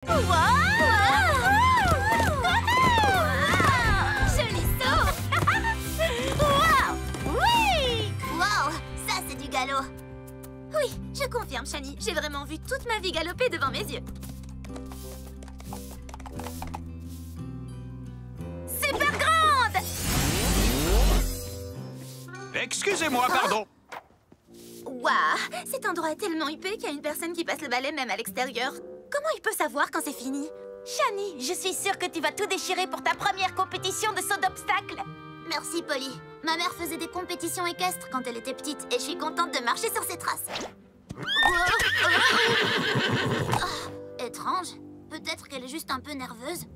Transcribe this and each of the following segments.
Joli saut. Wow. Oui. Wow, ça c'est du galop. Oui, je confirme, Shani. J'ai vraiment vu toute ma vie galoper devant mes yeux. Super grande. Excusez-moi, pardon. Waouh, cet endroit est tellement huppé qu'il y a une personne qui passe le balai même à l'extérieur. Comment il peut savoir quand c'est fini? Shani, je suis sûre que tu vas tout déchirer pour ta première compétition de saut d'obstacle. Merci, Polly. Ma mère faisait des compétitions équestres quand elle était petite et je suis contente de marcher sur ses traces. Étrange. Peut-être qu'elle est juste un peu nerveuse.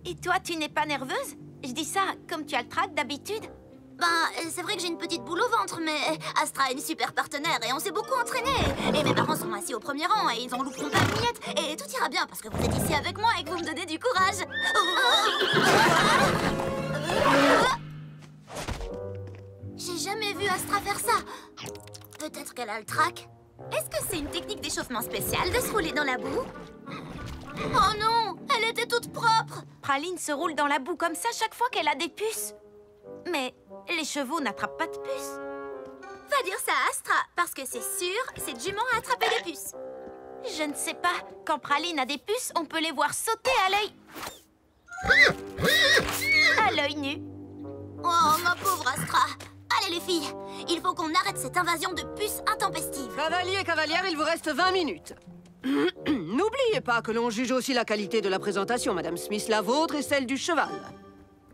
Et toi, tu n'es pas nerveuse? Je dis ça comme tu as le trac d'habitude. Ben, c'est vrai que j'ai une petite boule au ventre, mais Astra est une super partenaire et on s'est beaucoup entraîné. Et mes parents sont assis au premier rang et ils en louperont pas une miette. Et tout ira bien parce que vous êtes ici avec moi et que vous me donnez du courage. J'ai jamais vu Astra faire ça. Peut-être qu'elle a le trac. Est-ce que c'est une technique d'échauffement spéciale de se rouler dans la boue? Oh non, elle était toute propre. Praline se roule dans la boue comme ça chaque fois qu'elle a des puces. Mais les chevaux n'attrapent pas de puces. Va dire ça à Astra, parce que c'est sûr, cette jument a attrapé des puces. Je ne sais pas. Quand Praline a des puces, on peut les voir sauter à l'œil nu. Oh, ma pauvre Astra. Allez les filles, il faut qu'on arrête cette invasion de puces intempestives. Cavaliers et cavalières, il vous reste 20 minutes. N'oubliez pas que l'on juge aussi la qualité de la présentation, Madame Smith, la vôtre et celle du cheval.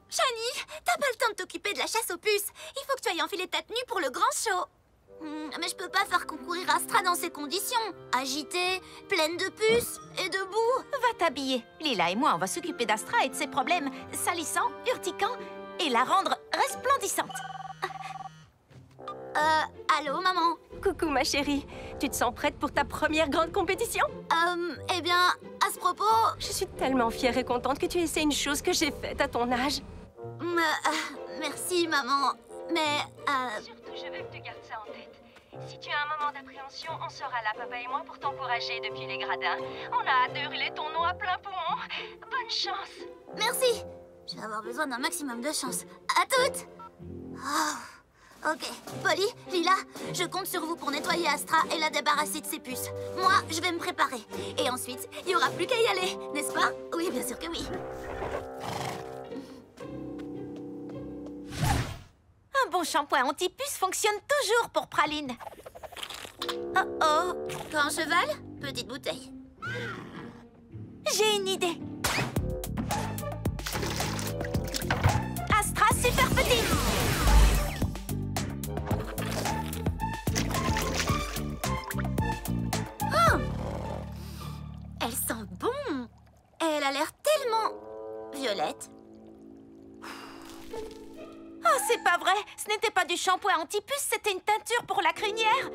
Shani, t'as pas le temps de t'occuper de la chasse aux puces. Il faut que tu ailles enfiler ta tenue pour le grand show. Mais je peux pas faire concourir Astra dans ces conditions. Agitée, pleine de puces et de boue. Va t'habiller. Lila et moi, on va s'occuper d'Astra et de ses problèmes salissants, urticants et la rendre resplendissante. Allô, maman? Coucou, ma chérie. Tu te sens prête pour ta première grande compétition? Eh bien, à ce propos... Je suis tellement fière et contente que tu essaies une chose que j'ai faite à ton âge. Merci, maman. Mais, Surtout, je veux que tu gardes ça en tête. Si tu as un moment d'appréhension, on sera là, papa et moi, pour t'encourager depuis les gradins. On a hâte de hurler ton nom à plein poumon. Bonne chance. Merci. Je vais avoir besoin d'un maximum de chance. À toutes. Oh, ok. Polly, Lila, je compte sur vous pour nettoyer Astra et la débarrasser de ses puces. Moi, je vais me préparer. Et ensuite, il n'y aura plus qu'à y aller, n'est-ce pas? Oui, bien sûr que oui. Un bon shampoing anti-puce fonctionne toujours pour Praline. Oh oh. Grand cheval, petite bouteille. J'ai une idée. Astra super petite. Oh! Elle sent bon. Elle a l'air tellement... violette. Oh, c'est pas vrai. Ce n'était pas du shampoing anti-puce, c'était une teinture pour la crinière.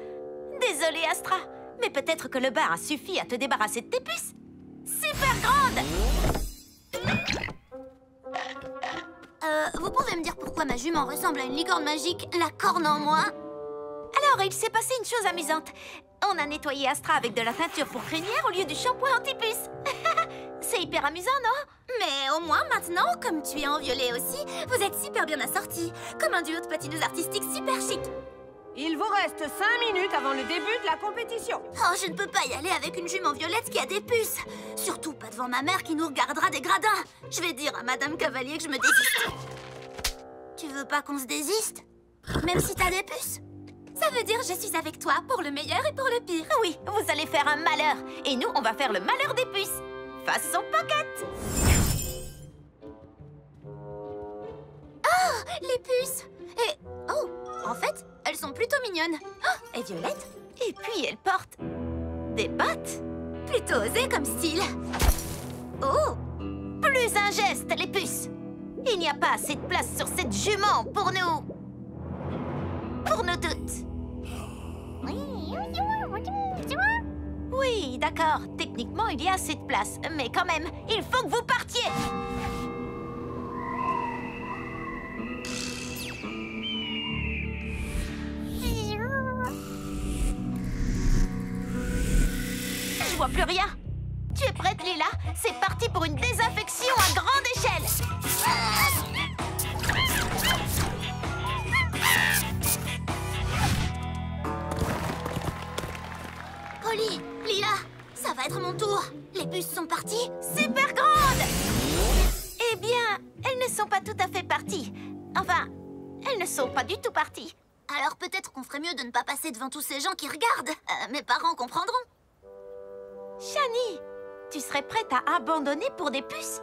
Désolée, Astra. Mais peut-être que le bain a suffi à te débarrasser de tes puces. Super grande. Vous pouvez me dire pourquoi ma jument ressemble à une licorne magique, la corne en moi? Alors, il s'est passé une chose amusante. On a nettoyé Astra avec de la teinture pour crinière au lieu du shampoing anti-puce. C'est hyper amusant, non? Mais au moins maintenant, comme tu es en violet aussi, vous êtes super bien assortis. Comme un duo de patineuses artistiques super chic. Il vous reste 5 minutes avant le début de la compétition. Oh, je ne peux pas y aller avec une jument violette qui a des puces. Surtout pas devant ma mère qui nous regardera des gradins. Je vais dire à Madame Cavalier que je me désiste. Tu veux pas qu'on se désiste? Même si t'as des puces? Ça veut dire je suis avec toi pour le meilleur et pour le pire. Oui, vous allez faire un malheur. Et nous, on va faire le malheur des puces. Façon pocket. Oh, les puces. Et... oh, en fait, elles sont plutôt mignonnes. Oh, et violettes. Et puis, elle porte des bottes. Plutôt osé comme style. Oh, Plus un geste, les puces. Il n'y a pas assez de place sur cette jument pour nous. Pour nous toutes. Oui, d'accord. Techniquement, il y a assez de place. Mais quand même, il faut que vous partiez. Je vois plus rien. Tu es prête, Lila? C'est parti pour une désinfection à grande échelle. Polly, Lila, ça va être mon tour. Les puces sont parties. Super grande! Eh bien, elles ne sont pas tout à fait parties. Enfin, elles ne sont pas du tout parties. Alors peut-être qu'on ferait mieux de ne pas passer devant tous ces gens qui regardent. Mes parents comprendront. Shani, tu serais prête à abandonner pour des puces?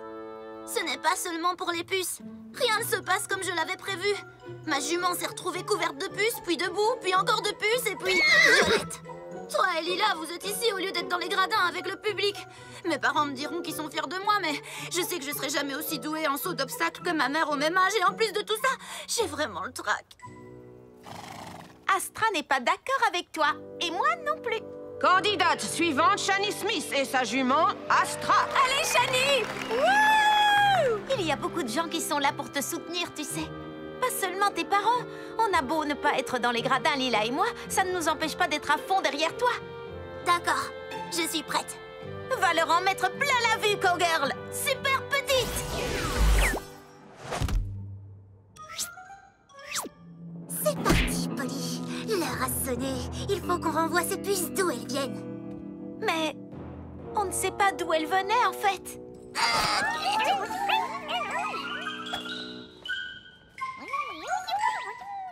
Ce n'est pas seulement pour les puces. Rien ne se passe comme je l'avais prévu. Ma jument s'est retrouvée couverte de puces, puis debout, puis encore de puces, et puis... Violette! Toi et Lila, vous êtes ici au lieu d'être dans les gradins avec le public. Mes parents me diront qu'ils sont fiers de moi, mais je sais que je serai jamais aussi douée en saut d'obstacles que ma mère au même âge. Et en plus de tout ça, j'ai vraiment le trac. Astra n'est pas d'accord avec toi, et moi non plus. Candidate suivante, Shani Smith et sa jument, Astra. Allez, Shani! Wouh! Il y a beaucoup de gens qui sont là pour te soutenir, tu sais. Pas seulement tes parents. On a beau ne pas être dans les gradins, Lila et moi, ça ne nous empêche pas d'être à fond derrière toi. D'accord, je suis prête. Va leur en mettre plein la vue, Cowgirl! Super petite! C'est parti, Polly. L'heure a sonné. Il faut qu'on renvoie ces puces d'où elles viennent. Mais on ne sait pas d'où elles venaient, en fait.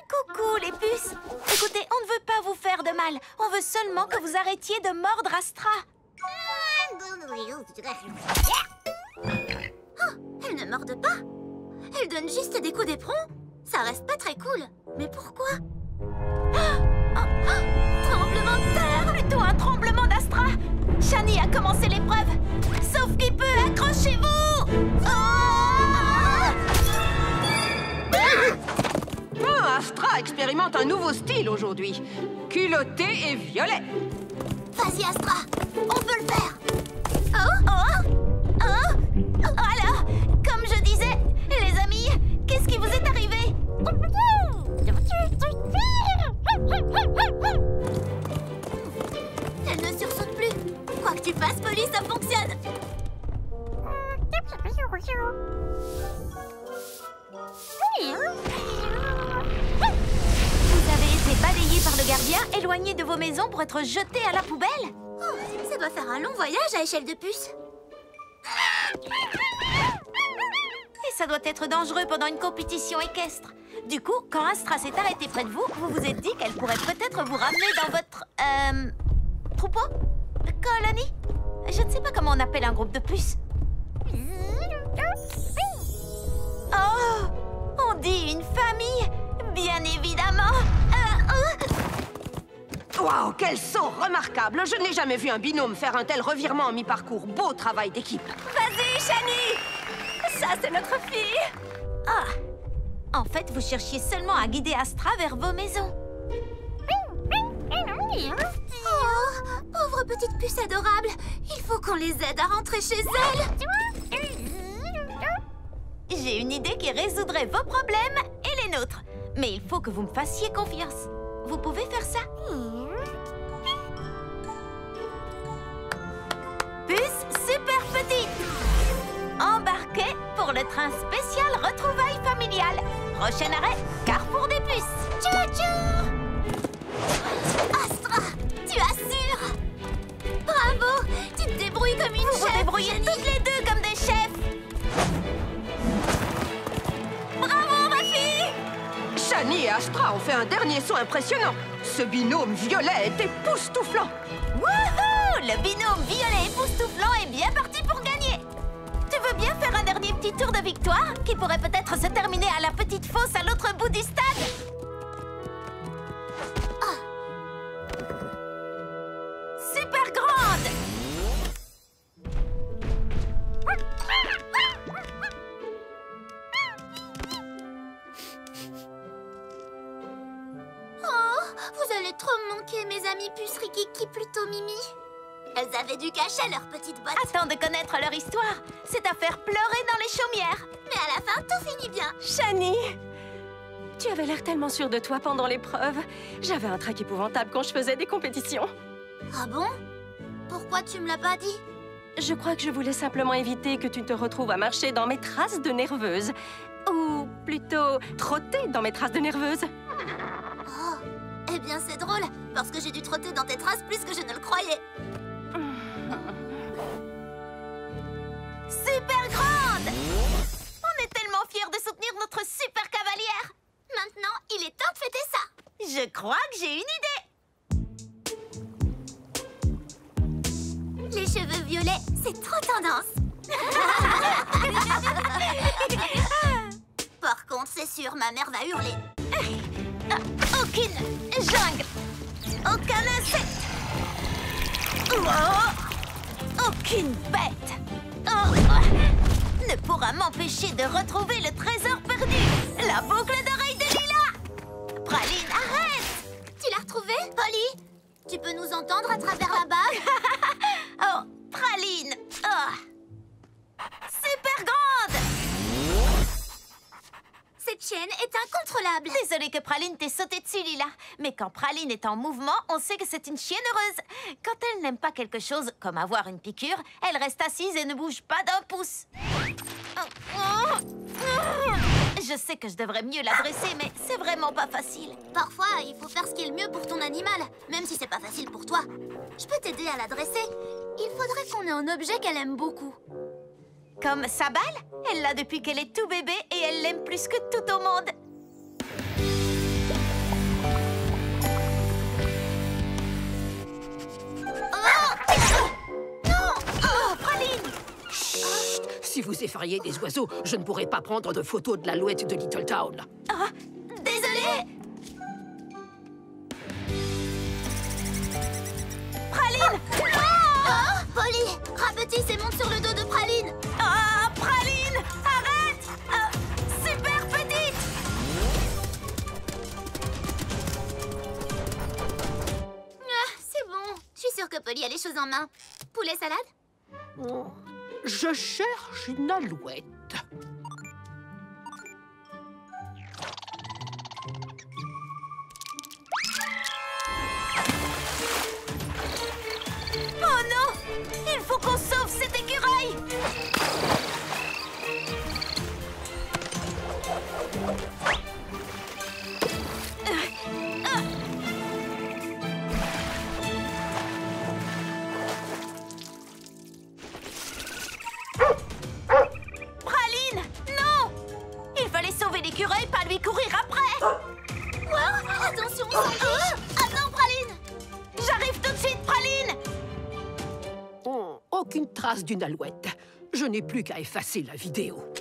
Coucou, les puces. Écoutez, on ne veut pas vous faire de mal. On veut seulement que vous arrêtiez de mordre Astra. Oh, elles ne mordent pas. Elles donnent juste des coups d'éperon. Ça reste pas très cool. Mais pourquoi? Tremblement de terre! Plutôt un tremblement d'Astra. Shani a commencé l'épreuve. Sauf qui peut, accrochez-vous! Astra expérimente un nouveau style aujourd'hui. Culotté et violet. Vas-y, Astra. On peut le faire. Alors, comme je disais, les amis, qu'est-ce qui vous est arrivé? Elle ne sursaute plus. Quoi que tu fasses, Polly, ça fonctionne. Vous avez été balayés par le gardien, éloignés de vos maisons pour être jetés à la poubelle? Oh, ça doit faire un long voyage à échelle de puce. Et ça doit être dangereux pendant une compétition équestre. Du coup, quand Astra s'est arrêtée près de vous, vous vous êtes dit qu'elle pourrait peut-être vous ramener dans votre... troupeau? Colonie? Je ne sais pas comment on appelle un groupe de puces. Oh! On dit une famille? Bien évidemment! Waouh, quel saut remarquable! Je n'ai jamais vu un binôme faire un tel revirement en mi-parcours. Beau travail d'équipe. Vas-y, Shani! Ça, c'est notre fille! Ah! En fait, vous cherchiez seulement à guider Astra vers vos maisons. Oh, pauvre petite puce adorable. Il faut qu'on les aide à rentrer chez elles. J'ai une idée qui résoudrait vos problèmes et les nôtres. Mais il faut que vous me fassiez confiance. Vous pouvez faire ça? Puce super petite! Embarquez pour le train spécial retrouvailles familiales. Prochain arrêt, Carrefour des puces. Tchou-tchou! Astra, tu assures! Bravo! Tu te débrouilles comme une chef! Vous vous débrouillez toutes les deux comme des chefs! Bravo, ma fille! Shani et Astra ont fait un dernier saut impressionnant. Ce binôme violet est époustouflant. Wouhou! Le binôme violet époustouflant est bien parti pour gagner! Tu veux bien faire un dernier petit tour de victoire qui pourrait peut-être se terminer à la petite fosse à l'autre bout du stade? Super grande! Oh, vous allez trop me manquer, mes amies puces Rikiki plutôt Mimi. Elles avaient dû cacher leurs petites bottes. Attends de connaître leur histoire. C'est à faire pleurer dans les chaumières. Mais à la fin, tout finit bien. Shani! Tu avais l'air tellement sûre de toi pendant l'épreuve. J'avais un trac épouvantable quand je faisais des compétitions. Ah bon? Pourquoi tu me l'as pas dit? je crois que je voulais simplement éviter que tu te retrouves à marcher dans mes traces de nerveuse. Ou plutôt, trotter dans mes traces de nerveuse. Oh, eh bien c'est drôle, parce que j'ai dû trotter dans tes traces plus que je ne le croyais. Super grande! On est tellement fiers de soutenir notre super cavalière. Maintenant, il est temps de fêter ça. Je crois que j'ai une idée. Les cheveux violets, c'est trop tendance. Par contre, c'est sûr, ma mère va hurler. Aucune jungle. Aucun insecte. Oh, aucune bête. Oh, ne pourra m'empêcher de retrouver le trésor perdu. La boucle d'oreille de Lila. Praline, arrête. Tu l'as retrouvé, Polly? Tu peux nous entendre à travers la bague? Oh, Praline. Oh. Super grande. Cette chienne est incontrôlable. Désolée que Praline t'ait sauté dessus, Lila. Mais quand Praline est en mouvement, on sait que c'est une chienne heureuse. Quand elle n'aime pas quelque chose, comme avoir une piqûre, elle reste assise et ne bouge pas d'un pouce. Je sais que je devrais mieux l'adresser, mais c'est vraiment pas facile. Parfois, il faut faire ce qui est le mieux pour ton animal, même si c'est pas facile pour toi. Je peux t'aider à l'adresser. Il faudrait qu'on ait un objet qu'elle aime beaucoup. Comme sa balle, elle l'a depuis qu'elle est tout bébé et elle l'aime plus que tout au monde. Si vous effrayez des oiseaux, je ne pourrai pas prendre de photos de l'alouette de Little Town. Ah, désolée. Praline! Oh, Polly, rapetisse et monte sur le dos de Praline. Ah, Praline! Arrête! Super petite! C'est bon. Je suis sûre que Polly a les choses en main. Poulet salade? Oh, je cherche une alouette. Oh non! Il faut qu'on sauve cet écureuil! Praline! Non! Il fallait sauver l'écureuil, pas lui courir après! Wow, attention, sandwich. Attends, Praline. J'arrive tout de suite, Praline! Oh, aucune trace d'une alouette. Je n'ai plus qu'à effacer la vidéo.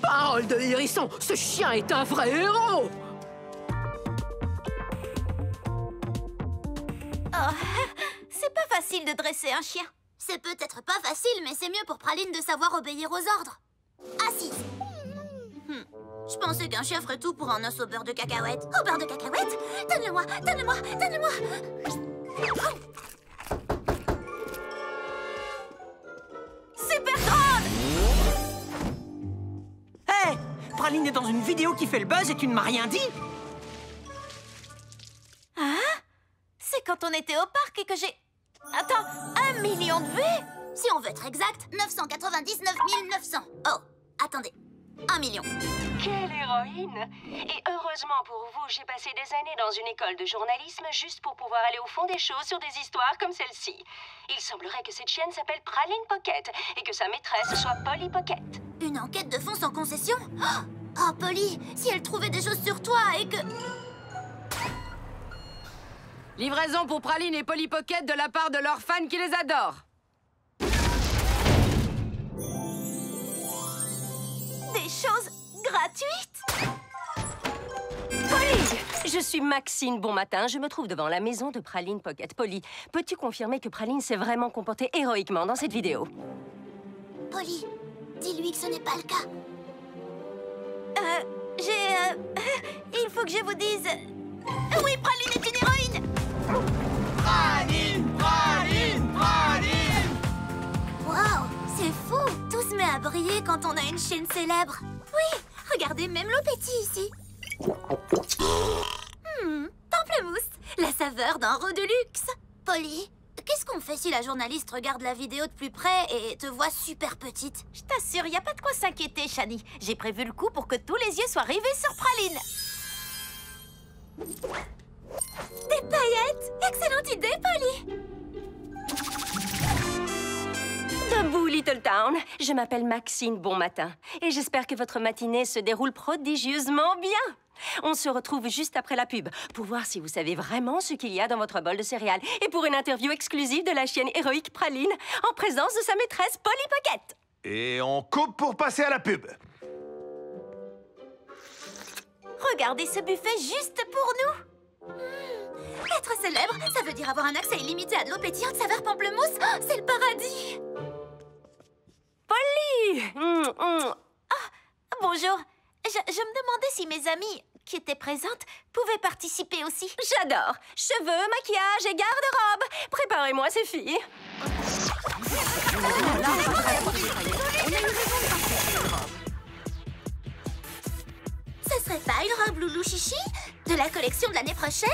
Parole de hérisson, ce chien est un vrai héros! Oh, c'est pas facile de dresser un chien. C'est peut-être pas facile, mais c'est mieux pour Praline de savoir obéir aux ordres. Assise. Je pensais qu'un chien ferait tout pour un os au beurre de cacahuète. Au beurre de cacahuète? Donne-le-moi, donne-le-moi, donne-le-moi. Super grande! Hé! Praline est dans une vidéo qui fait le buzz et tu ne m'as rien dit? Hein? C'est quand on était au parc et que j'ai... Attends, 1 million de vues? Si on veut être exact, 999 900. Oh, attendez. 1 million. Quelle héroïne! Et heureusement pour vous, j'ai passé des années dans une école de journalisme juste pour pouvoir aller au fond des choses sur des histoires comme celle-ci. Il semblerait que cette chienne s'appelle Praline Pocket et que sa maîtresse soit Polly Pocket. Une enquête de fond sans concession? Oh, Polly, si elle trouvait des choses sur toi et que... Livraison pour Praline et Polly Pocket de la part de leurs fans qui les adorent. Des choses gratuites? Polly! Je suis Maxine Bonmatin. Je me trouve devant la maison de Praline Pocket. Polly, peux-tu confirmer que Praline s'est vraiment comportée héroïquement dans cette vidéo? Polly, dis-lui que ce n'est pas le cas. Il faut que je vous dise... Oui, Praline est une héroïne! Praline, Praline, Praline! Waouh, c'est fou! Tout se met à briller quand on a une chienne célèbre. Oui, regardez, même l'eau pétille ici. Pamplemousse, la saveur d'un roux de luxe. Polly, qu'est-ce qu'on fait si la journaliste regarde la vidéo de plus près et te voit super petite? Je t'assure, y a pas de quoi s'inquiéter, Shani. J'ai prévu le coup pour que tous les yeux soient rivés sur Praline. Des paillettes! Excellente idée, Polly! Debout, Little Town. Je m'appelle Maxine Bonmatin et j'espère que votre matinée se déroule prodigieusement bien. On se retrouve juste après la pub pour voir si vous savez vraiment ce qu'il y a dans votre bol de céréales et pour une interview exclusive de la chienne héroïque Praline en présence de sa maîtresse Polly Pocket. Et on coupe pour passer à la pub. Regardez ce buffet juste pour nous. Être célèbre, ça veut dire avoir un accès illimité à de l'eau pétillante saveur pamplemousse. Oh, c'est le paradis! Polly! Bonjour. Je me demandais si mes amies qui étaient présentes pouvaient participer aussi. J'adore. Cheveux, maquillage et garde-robe. Préparez-moi ces filles. Ce serait pas une robe loulou chichi? De la collection de l'année prochaine?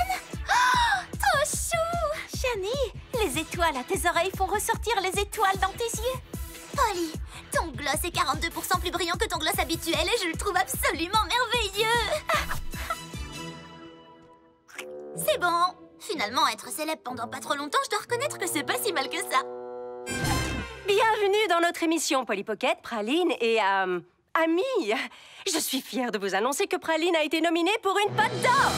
Oh, trop chou! Shani, les étoiles à tes oreilles font ressortir les étoiles dans tes yeux. Polly, ton gloss est 42% plus brillant que ton gloss habituel et je le trouve absolument merveilleux! C'est bon! Finalement, être célèbre pendant pas trop longtemps, je dois reconnaître que c'est pas si mal que ça. Bienvenue dans notre émission Polly Pocket, Praline et... Amis, je suis fière de vous annoncer que Praline a été nominée pour une Patte d'Or.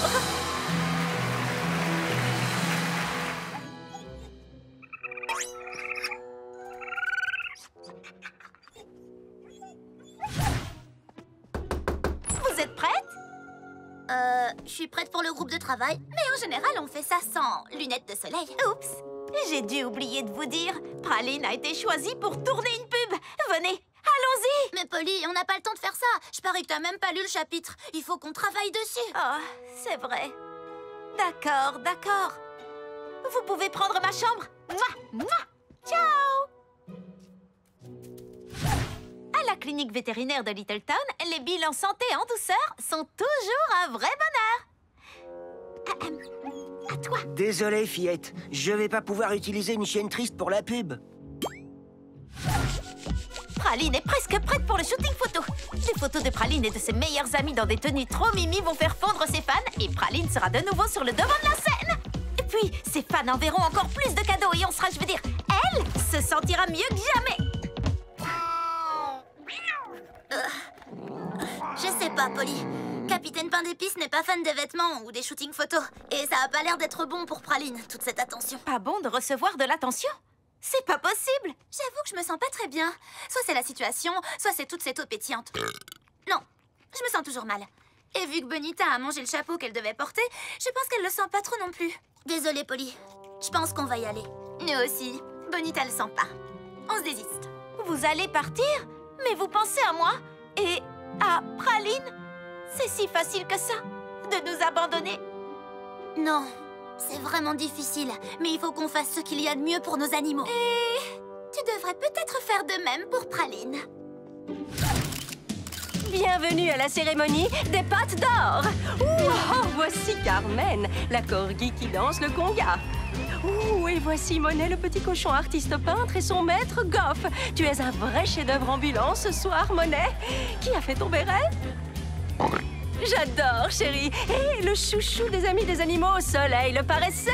Vous êtes prête? Je suis prête pour le groupe de travail, mais en général, on fait ça sans lunettes de soleil. Oups, j'ai dû oublier de vous dire. Praline a été choisie pour tourner une pub. Venez, allons-y. Mais Polly, on n'a pas le temps de faire ça. Je parie que t'as même pas lu le chapitre. Il faut qu'on travaille dessus. Oh, c'est vrai. D'accord, d'accord. Vous pouvez prendre ma chambre. Mouah, mouah. Ciao. À la clinique vétérinaire de Littleton, les bilans santé en douceur sont toujours un vrai bonheur. À toi. Désolé, fillette. Je vais pas pouvoir utiliser une chienne triste pour la pub. Praline est presque prête pour le shooting photo. Des photos de Praline et de ses meilleurs amis dans des tenues trop mimi vont faire fondre ses fans et Praline sera de nouveau sur le devant de la scène. Et puis, ses fans enverront encore plus de cadeaux et on sera, je veux dire, elle se sentira mieux que jamais. Je sais pas, Polly. Capitaine Pain d'Épices n'est pas fan des vêtements ou des shootings photos. Et ça a pas l'air d'être bon pour Praline, toute cette attention. Pas bon de recevoir de l'attention? C'est pas possible. J'avoue que je me sens pas très bien. Soit c'est la situation, soit c'est toute cette eau pétillante. Non, je me sens toujours mal. Et vu que Bonita a mangé le chapeau qu'elle devait porter, je pense qu'elle le sent pas trop non plus. Désolée, Polly. Je pense qu'on va y aller. Nous aussi. Bonita le sent pas. On se désiste. Vous allez partir? Mais vous pensez à moi? Et à Praline? C'est si facile que ça, de nous abandonner. Non, c'est vraiment difficile. Mais il faut qu'on fasse ce qu'il y a de mieux pour nos animaux. Et tu devrais peut-être faire de même pour Praline. Bienvenue à la cérémonie des Pattes d'Or. Oh, voici Carmen, la corgi qui danse le conga. Et voici Monet, le petit cochon artiste peintre et son maître Goff. Tu es un vrai chef-d'œuvre ambulant ce soir, Monet. Qui a fait ton béret? J'adore, chérie. Et le chouchou des amis des animaux au soleil, le paresseux.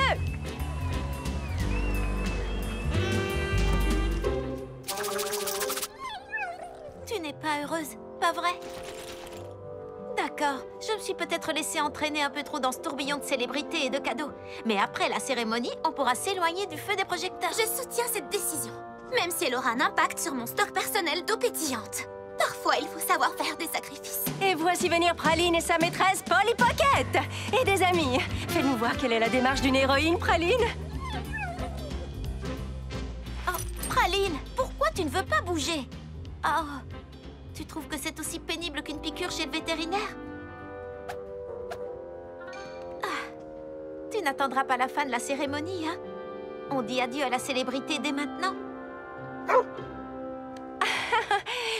Tu n'es pas heureuse, pas vrai? D'accord, je me suis peut-être laissée entraîner un peu trop dans ce tourbillon de célébrités et de cadeaux. Mais après la cérémonie, on pourra s'éloigner du feu des projecteurs. Je soutiens cette décision, même si elle aura un impact sur mon stock personnel d'eau pétillante. Parfois, il faut savoir faire des sacrifices. Et voici venir Praline et sa maîtresse Polly Pocket. Et des amis. Faites-nous voir quelle est la démarche d'une héroïne, Praline. Oh, Praline, pourquoi tu ne veux pas bouger? Oh, tu trouves que c'est aussi pénible qu'une piqûre chez le vétérinaire? Tu n'attendras pas la fin de la cérémonie, hein? On dit adieu à la célébrité dès maintenant.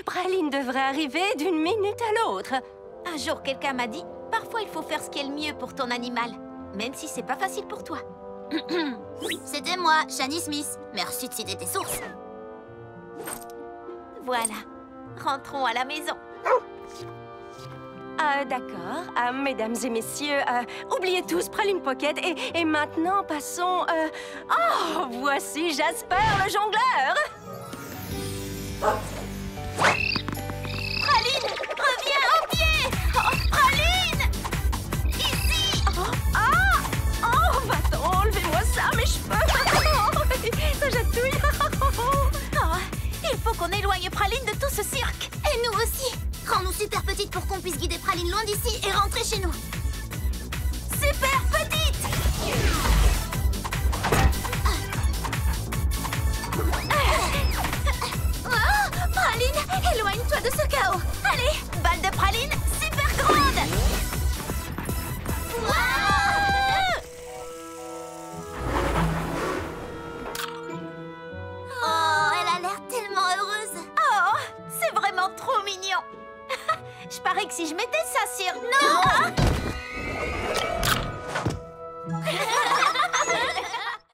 Praline devrait arriver d'une minute à l'autre. Un jour, quelqu'un m'a dit, parfois il faut faire ce qui est le mieux pour ton animal, même si c'est pas facile pour toi. C'était moi, Shani Smith. Merci de citer tes sources. Voilà. Rentrons à la maison. D'accord. Mesdames et messieurs, oubliez tous Praline Pocket et maintenant passons... Oh, voici Jasper le jongleur. Praline, reviens au pied. Oh, Praline! Ici! Oh, va-t'en, enlevez-moi ça, mes cheveux. Ça chatouille. Oh, il faut qu'on éloigne Praline de tout ce cirque. Et nous aussi. Rends-nous super petites pour qu'on puisse guider Praline loin d'ici et rentrer chez nous. Super petite! Oh, Praline, éloigne-toi de ce chaos. Allez, Balle de Praline super grande. Oh, elle a l'air tellement heureuse. Oh, c'est vraiment trop mignon. Je parie que si je mettais ça sur... Non!